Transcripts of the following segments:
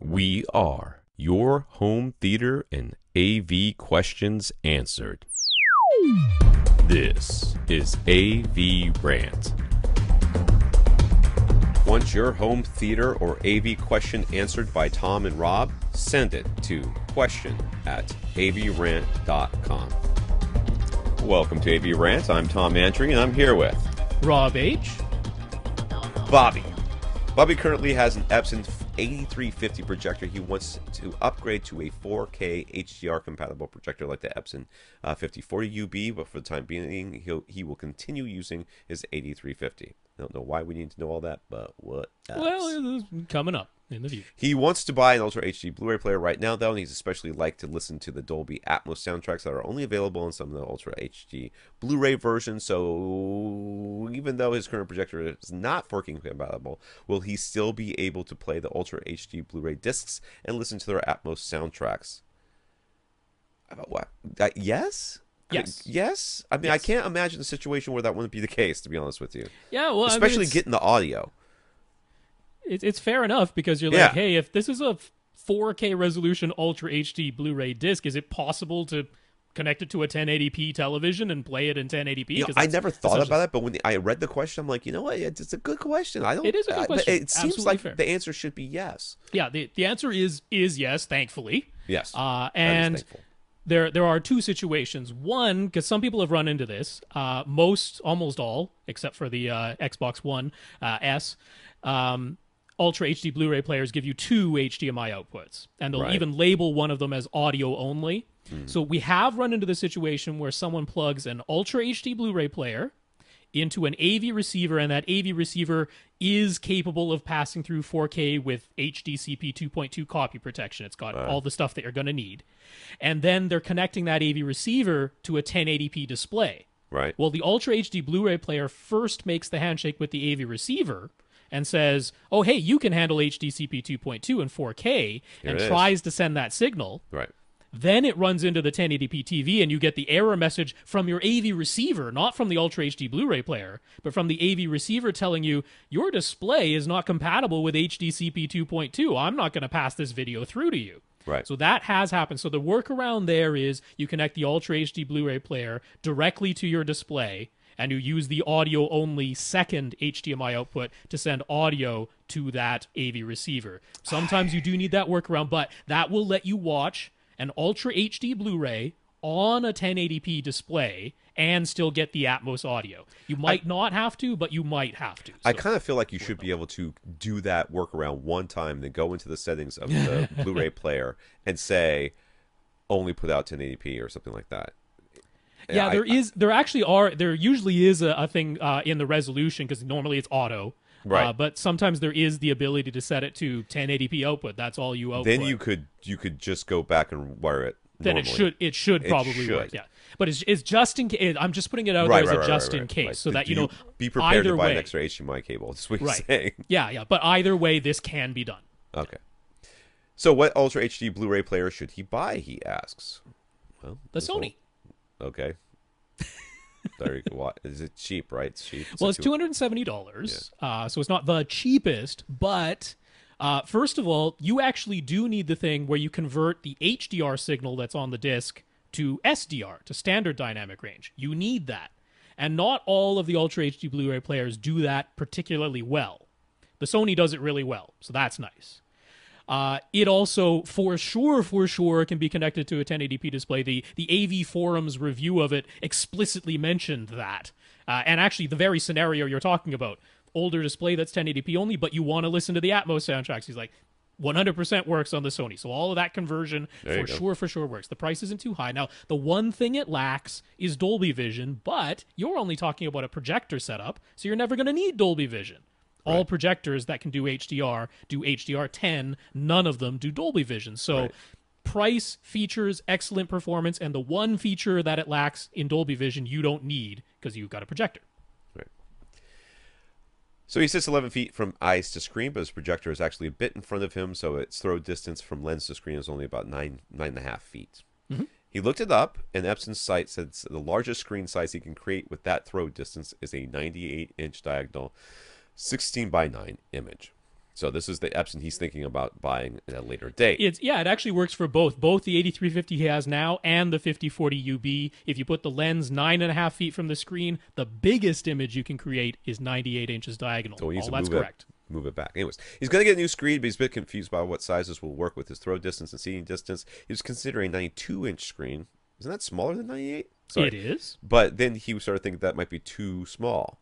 We are your home theater and AV questions answered. This is AVRant. Want your home theater or AV question answered by Tom and Rob? Send it to question@avrant.com. Welcome to AVRant. I'm Tom Andry, and I'm here with Rob H. Bobby. Bobby currently has an Epson 8350 projector. He wants to upgrade to a 4K HDR compatible projector like the Epson 5040UB, but for the time being, he will continue using his 8350. I don't know why we need to know all that, but what else? Well, it's coming up in the future. He wants to buy an Ultra HD Blu-ray player right now, though, and he's especially like to listen to the Dolby Atmos soundtracks that are only available on some of the Ultra HD Blu-ray versions. So even though his current projector is not 4K compatible, will he still be able to play the Ultra HD Blu-ray discs and listen to their Atmos soundtracks? What? Yes? Yes. Yes? I mean, Yes. I can't imagine a situation where that wouldn't be the case, to be honest with you. Yeah, well, Especially getting the audio. It's fair enough because you're Yeah. like, hey, if this is a 4K resolution Ultra HD Blu-ray disc, is it possible to connect it to a 1080p television and play it in 1080p? You know, I never thought about it, but when I read the question, I'm like, you know what? It's a good question. It is a good question. It seems Absolutely like fair. the answer should be yes. Yeah, the answer is yes, thankfully. Yes. That is And thankful. there are two situations. One, because some people have run into this, almost all, except for the Xbox One S, Ultra HD Blu-ray players give you two HDMI outputs, and they'll Right. even label one of them as audio only. So we have run into the situation where someone plugs an Ultra HD Blu-ray player into an AV receiver, and that AV receiver is capable of passing through 4K with HDCP 2.2 copy protection. It's got all the stuff that you're going to need. And then they're connecting that AV receiver to a 1080p display. Right. Well, the Ultra HD Blu-ray player first makes the handshake with the AV receiver and says, oh, hey, you can handle HDCP 2.2 and 4K, and it is. tries to send that signal. Right. Then it runs into the 1080p TV, and you get the error message from your AV receiver, not from the Ultra HD Blu-ray player, but from the AV receiver telling you, your display is not compatible with HDCP 2.2. I'm not going to pass this video through to you. Right. So that has happened. So the workaround there is you connect the Ultra HD Blu-ray player directly to your display, and you use the audio-only second HDMI output to send audio to that AV receiver. Sometimes you do need that workaround, but that will let you watch an Ultra HD Blu-ray on a 1080p display and still get the Atmos audio. You might not have to, but you might have to. I So- kind of feel like you should be able to do that workaround one time, then go into the settings of the Blu-ray player and say, only put out 1080p or something like that. Yeah, there usually is a thing in the resolution, because normally it's auto. Right. But sometimes there is the ability to set it to 1080p output. That's all you output. Then you could just go back and wire it. Then normally. it should probably should. work. Yeah, but it's just in case. I'm just putting it out there as a just in case, so that be prepared either to buy way, an extra HDMI cable. That's what you're right? saying. Yeah. But either way, this can be done. Okay. So what Ultra HD Blu-ray player should he buy, he asks. Well, The this will- Sony. Okay. There you go. What is it? Cheap, right? It's cheap. Well, it's $270, so it's not the cheapest. But first of all, you actually do need the thing where you convert the HDR signal that's on the disc to SDR, to standard dynamic range. You need that, and not all of the Ultra HD Blu-ray players do that particularly well. The Sony does it really well, so that's nice. It also, for sure, can be connected to a 1080p display. The AV Forums review of it explicitly mentioned that. And actually, the very scenario you're talking about, older display that's 1080p only, but you want to listen to the Atmos soundtracks. He's like, 100% works on the Sony. So all of that conversion, for sure works. The price isn't too high. Now, the one thing it lacks is Dolby Vision, but you're only talking about a projector setup, so you're never going to need Dolby Vision. All projectors that can do HDR10. None of them do Dolby Vision. So price, features, excellent performance, and the one feature that it lacks in Dolby Vision you don't need because you've got a projector. Right. So he sits 11 feet from eyes to screen, but his projector is actually a bit in front of him, so its throw distance from lens to screen is only about 9.5 feet. Mm-hmm. He looked it up, and Epson's site says the largest screen size he can create with that throw distance is a 98-inch diagonal 16 by 9 image. So this is the Epson he's thinking about buying at a later date. It actually works for both the 8350 he has now and the 5040 UB. If you put the lens 9.5 feet from the screen, the biggest image you can create is 98 inches diagonal. So he needs All to that's correct. Move it back. Anyways, he's going to get a new screen, but he's a bit confused by what sizes will work with his throw distance and seeing distance. He was considering a 92-inch screen. Isn't that smaller than 98? Sorry. It is. But then he started thinking that might be too small.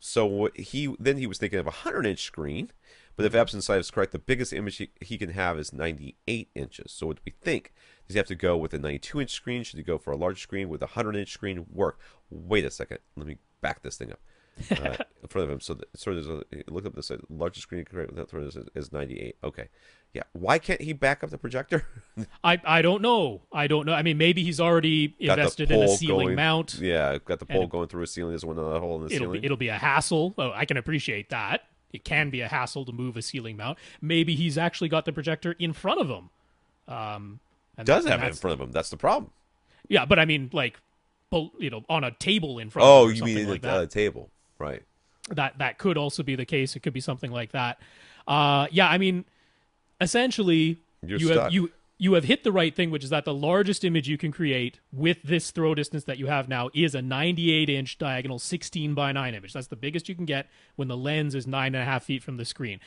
So he was thinking of a 100-inch screen. But if Epson's size is correct, the biggest image he can have is 98 inches. So what do we think? Does he have to go with a 92-inch screen? Should he go for a larger screen? With a 100-inch screen work? Wait a second. Let me back this thing up. In front of him. So there's look up this largest screen is 98. Okay. Yeah. Why can't he back up the projector? I don't know. I mean, maybe he's already invested in a ceiling mount. Yeah, got the pole going through a ceiling. There's one hole in the ceiling. It'll be a hassle. Oh, I can appreciate that. It can be a hassle to move a ceiling mount. Maybe he's actually got the projector in front of him. Does have it in front of him. That's the problem. Yeah, but I mean, like, on a table in front of him. Oh, you mean like a table. Right. That could also be the case. It could be something like that. Yeah, I mean, essentially, you have hit the right thing, which is that the largest image you can create with this throw distance that you have now is a 98-inch diagonal 16 by 9 image. That's the biggest you can get when the lens is 9.5 feet from the screen.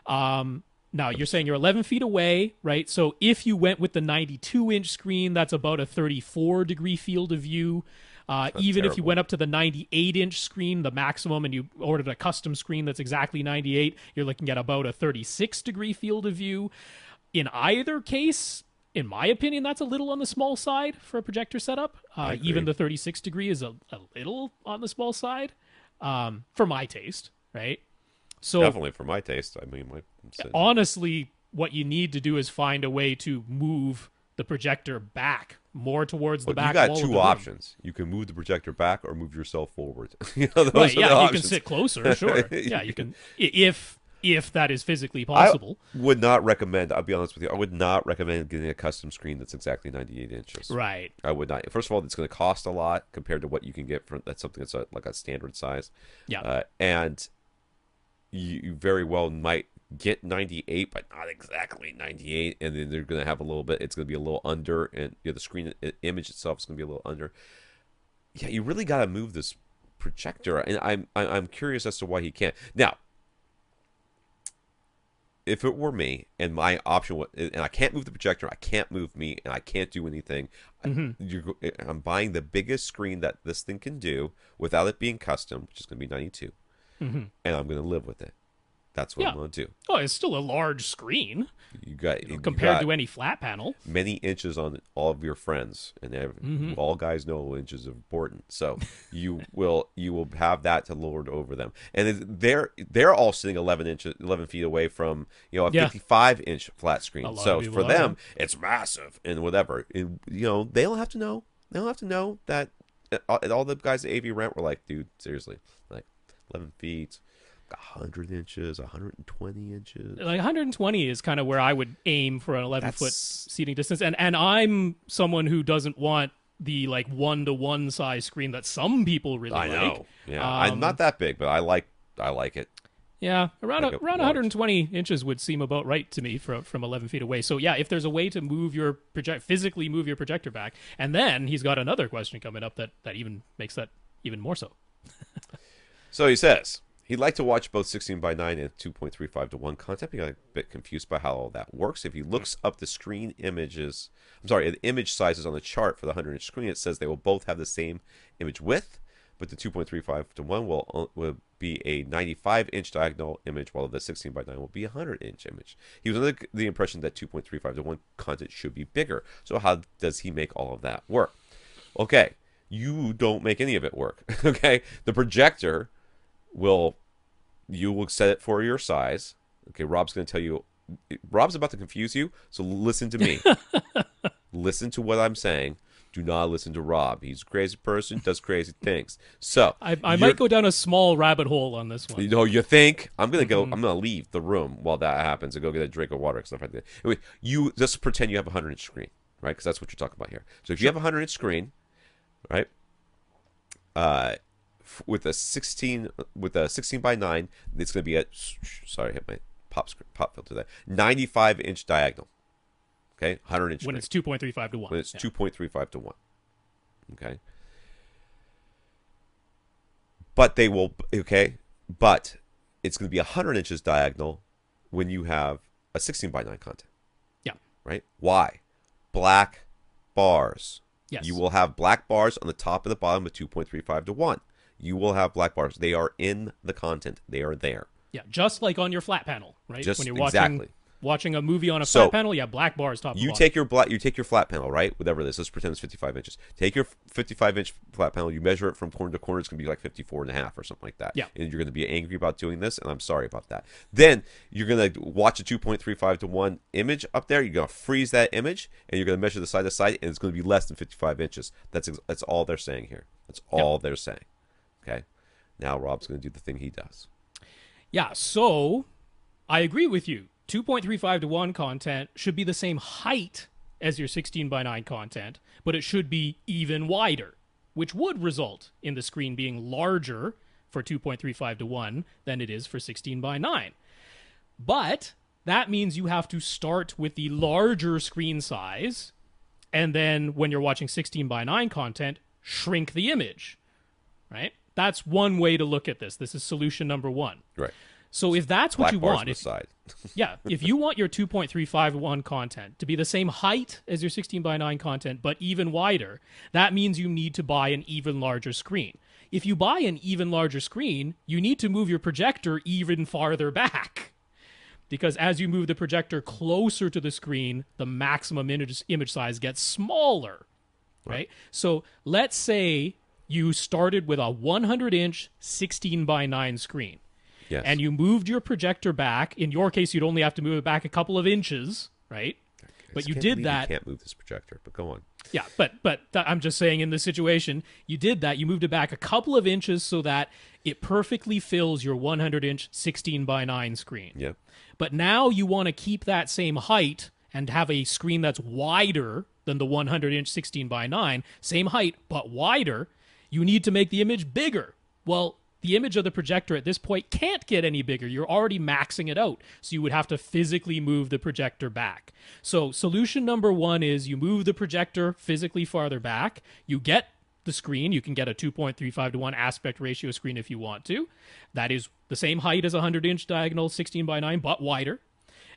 Now, you're saying you're 11 feet away, right? So if you went with the 92-inch screen, that's about a 34-degree field of view. Even if you went up to the 98-inch screen, the maximum, and you ordered a custom screen that's exactly 98, you're looking at about a 36-degree field of view. In either case, in my opinion, that's a little on the small side for a projector setup. Even the 36-degree is a little on the small side for my taste, right? So definitely for my taste. I mean, honestly, what you need to do is find a way to move the projector back more towards the back wall. You got two options. You can move the projector back or move yourself forward. Right, yeah, you can sit closer, sure. Yeah, you can, if that is physically possible. I would not recommend, I'll be honest with you, I would not recommend getting a custom screen that's exactly 98 inches. Right. I would not. First of all, it's going to cost a lot compared to what you can get for that's something that's like a standard size. Yeah. And you very well might get 98, but not exactly 98, and then they're going to have a little bit, it's going to be a little under, and the screen image itself is going to be a little under. Yeah, you really got to move this projector, and I'm curious as to why he can't. Now, if it were me, and my option was, and I can't move the projector, I can't move me, and I can't do anything, I'm buying the biggest screen that this thing can do without it being custom, which is going to be 92, and I'm going to live with it. That's what I'm going to do. Oh, it's still a large screen. Compared to any flat panel. Many inches on all of your friends, and all guys know inches are important. So you will have that to lord over them, and they're all sitting 11 feet away from a 55-inch flat screen. So for them, it's massive and whatever. And, they don't have to know. They don't have to know that. All the guys at AVRant were like, dude, seriously, like 11 feet. 100 inches, 120 inches. Like 120 is kind of where I would aim for an 11-foot seating distance. And I'm someone who doesn't want the like 1-to-1 size screen that some people really like. I know. Yeah, I'm not that big, but I like it. Yeah, around 120 inches would seem about right to me from 11 feet away. So yeah, if there's a way to move physically move your projector back, and then he's got another question coming up that even makes that even more so. So he says he'd like to watch both 16 by 9 and 2.35 to 1 content. He got a bit confused by how all that works. If he looks up the image sizes on the chart for the 100-inch screen, it says they will both have the same image width, but the 2.35 to 1 will be a 95-inch diagonal image, while the 16 by 9 will be a 100-inch image. He was under the impression that 2.35 to 1 content should be bigger. So how does he make all of that work? Okay, you don't make any of it work. Okay, the projector you will set it for your size. Okay, Rob's going to tell you. Rob's about to confuse you, so listen to me. Listen to what I'm saying. Do not listen to Rob. He's a crazy person, does crazy things. So I might go down a small rabbit hole on this one. You think? I'm going to go. I'm going to leave the room while that happens and go get a drink of water and stuff like that. Anyway, you just pretend you have a 100-inch screen, right? Because that's what you're talking about here. So if you have a 100-inch screen, right? with a 16 by 9, it's going to be at, sorry, I hit my pop filter there, 95-inch diagonal. Okay, 100-inch when screen. it's 2.35 to 1. When it's 2.35 to 1. Okay. But but it's going to be 100 inches diagonal when you have a 16 by 9 content. Yeah. Right? Why? Black bars. Yes. You will have black bars on the top and the bottom of 2.35 to 1. You will have black bars. They are in the content. They are there. Yeah, just like on your flat panel, right? Just when you're watching a movie on a flat panel, yeah, black bars top and bottom. You take your flat panel, right? Whatever this is, let's pretend it's 55 inches. Take your 55-inch flat panel, you measure it from corner to corner, it's going to be like 54 and a half or something like that. Yeah. And you're going to be angry about doing this, and I'm sorry about that. Then you're going to watch a 2.35 to 1 image up there. You're going to freeze that image, and you're going to measure the side to side, and it's going to be less than 55 inches. That's all they're saying here. That's all they're saying. Okay? Now Rob's going to do the thing he does. Yeah, so I agree with you. 2.35 to 1 content should be the same height as your 16 by 9 content, but it should be even wider, which would result in the screen being larger for 2.35 to 1 than it is for 16 by 9. But that means you have to start with the larger screen size, and then when you're watching 16 by 9 content, shrink the image, right? That's one way to look at this. This is solution number 1. Right. So if that's what you want, if you want your 2.351 content to be the same height as your 16 by 9 content, but even wider, that means you need to buy an even larger screen. If you buy an even larger screen, you need to move your projector even farther back. Because as you move the projector closer to the screen, the maximum image size gets smaller, right? So let's say you started with a 100-inch 16 by 9 screen. Yes. And you moved your projector back. In your case, you'd only have to move it back a couple of inches, right? But you did that. You can't move this projector, but go on. Yeah, but I'm just saying in this situation, you did that. You moved it back a couple of inches so that it perfectly fills your 100-inch 16 by 9 screen. Yeah. But now you want to keep that same height and have a screen that's wider than the 100-inch 16 by 9, same height, but wider. You need to make the image bigger. Well, the image of the projector at this point can't get any bigger. You're already maxing it out. So you would have to physically move the projector back. So solution number 1 is you move the projector physically farther back. You get the screen. You can get a 2.35 to 1 aspect ratio screen if you want to. That is the same height as a 100-inch diagonal 16 by 9, but wider.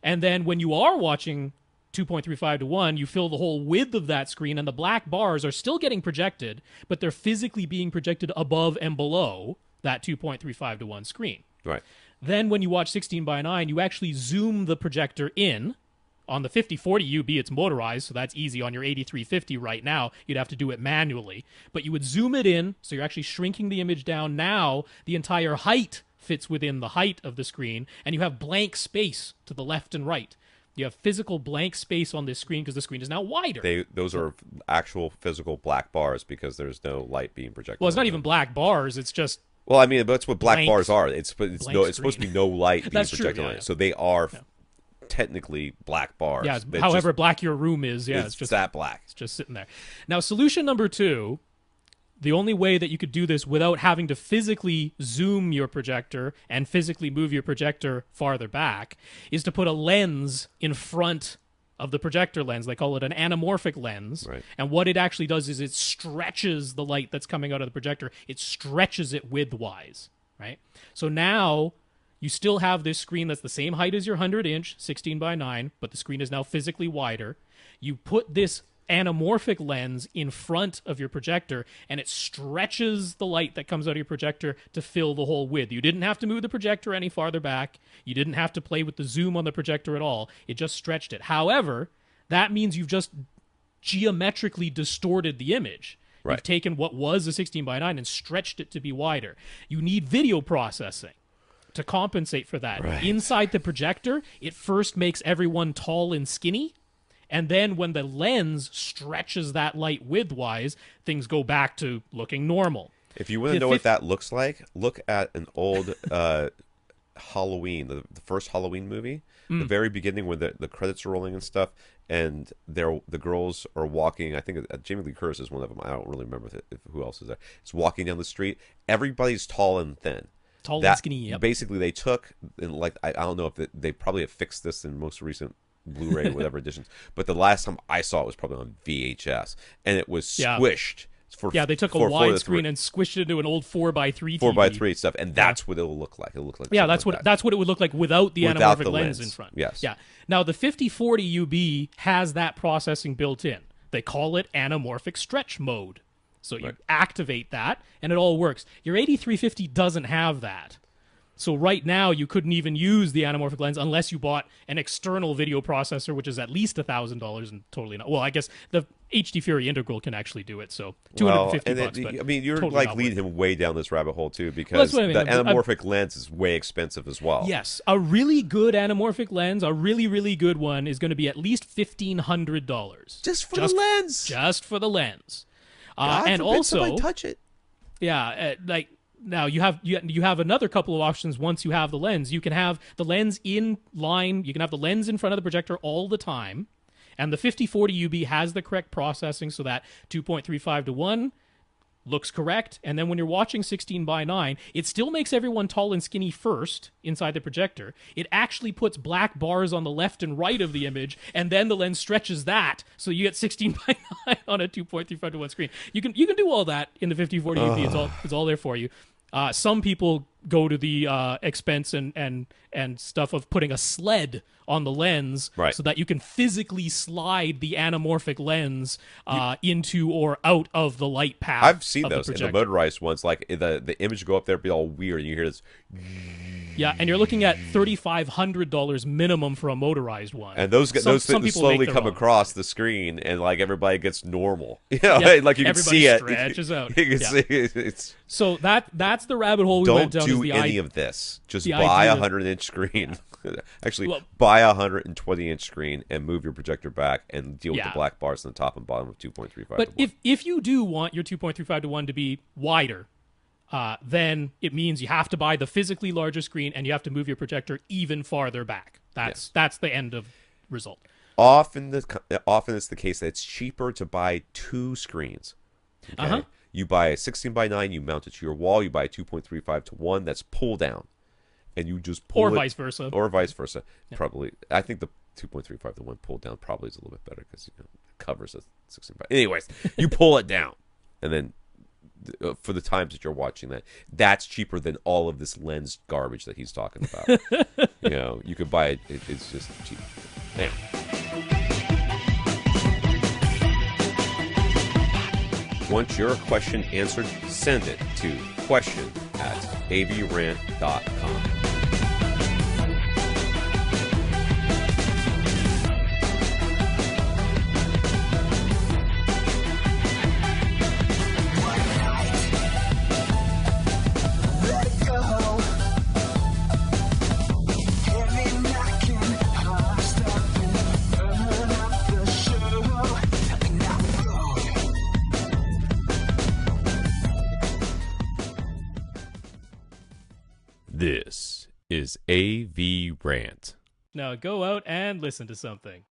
And then when you are watching 2.35 to 1, you fill the whole width of that screen, and the black bars are still getting projected, but they're physically being projected above and below that 2.35 to 1 screen. Right. Then when you watch 16 by 9, you actually zoom the projector in. On the 5040 UB, it's motorized, so that's easy. On your 8350 right now, you'd have to do it manually. But you would zoom it in, so you're actually shrinking the image down. Now the entire height fits within the height of the screen, and you have blank space to the left and right. You have physical blank space on this screen because the screen is now wider. Those are actual physical black bars because there's no light being projected. Well, it's not even black bars. It's just... Well, I mean, that's what black bars are. It's supposed to be no light being That's projected true, on yeah. it. So they are technically black bars. Yeah, They're however just, black your room is, it's just that black. It's just sitting there. Now, solution number 2, the only way that you could do this without having to physically zoom your projector and physically move your projector farther back is to put a lens in front of the projector lens. They call it an anamorphic lens. Right. And what it actually does is it stretches the light that's coming out of the projector. It stretches it widthwise, right? So now you still have this screen that's the same height as your 100-inch 16 by 9, but the screen is now physically wider. You put this anamorphic lens in front of your projector, and it stretches the light that comes out of your projector to fill the whole width. You didn't have to move the projector any farther back. You didn't have to play with the zoom on the projector at all. It just stretched it. However, that means you've just geometrically distorted the image. Right. You've taken what was a 16 by 9 and stretched it to be wider. You need video processing to compensate for that. Right. Inside the projector, it first makes everyone tall and skinny. And then when the lens stretches that light widthwise, things go back to looking normal. If you want to know what that looks like, look at an old Halloween, the first Halloween movie. the very beginning when the credits are rolling and stuff, and the girls are walking. I think Jamie Lee Curtis is one of them. I don't really remember who else is there. It's walking down the street. Everybody's tall and thin. Tall and skinny, yep. Basically, they took, and like I don't know if they probably have fixed this in most recent Blu-ray or whatever editions, but the last time I saw it was probably on VHS, and it was squished. They took a widescreen and squished it into an old 4x3 TV. 4x3 stuff, and that's what it'll look like. It'll look like that's what it would look like without the anamorphic lens in front. Yes. Yeah. Now the 5040 UB has that processing built in. They call it anamorphic stretch mode. So you activate that, and it all works. Your 8350 doesn't have that. So right now, you couldn't even use the anamorphic lens unless you bought an external video processor, which is at least $1,000 and totally not. Well, I guess the HD Fury Integral can actually do it, so $250. I mean, you're totally like leading him way down this rabbit hole too, because the anamorphic lens is way expensive as well. Yes, a really good anamorphic lens, a really, really good one, is going to be at least $1,500 just for the lens. Just for the lens, God and forbid also somebody touch it. Yeah, Now you have another couple of options once you have the lens. You can have the lens in line. You can have the lens in front of the projector all the time, and the 5040 UB has the correct processing, so that 2.35 to 1 looks correct. And then when you're watching 16:9, it still makes everyone tall and skinny first inside the projector. It actually puts black bars on the left and right of the image, and then the lens stretches that, so you get 16:9 on a 2.35 to 1 screen. You can do all that in the 5040 UB. It's all there for you. Some people go to the expense and stuff of putting a sled on the lens so that you can physically slide the anamorphic lens into or out of the light path. I've seen those in the motorized ones. Like the image go up there, be all weird, and you hear this. Yeah, and you're looking at $3,500 minimum for a motorized one. And those things slowly come across the screen, and like everybody gets normal. You know, like you can see it. Stretches out. You can see it. So that's the rabbit hole we went down. Don't do any of this. Just buy a 100-inch screen. Actually, buy a 120-inch screen and move your projector back and deal with the black bars on the top and bottom of 2.35. But if you do want your 2.35 to 1 to be wider, then it means you have to buy the physically larger screen and you have to move your projector even farther back. That's the end of result. Often it's the case that it's cheaper to buy two screens. Okay? You buy a 16:9, you mount it to your wall. You buy a 2.35 to 1 that's pull down, and you just pull it. Or vice versa. Yeah. Probably, I think the 2.35 to 1 pull down probably is a little bit better because it covers a 16:9. Anyways, you pull it down, and then for the times that you're watching that's cheaper than all of this lens garbage that he's talking about. You could buy it. It's just cheap. Damn. Want your question answered? Send it to question@avrant.com. This is AVRant. Now go out and listen to something.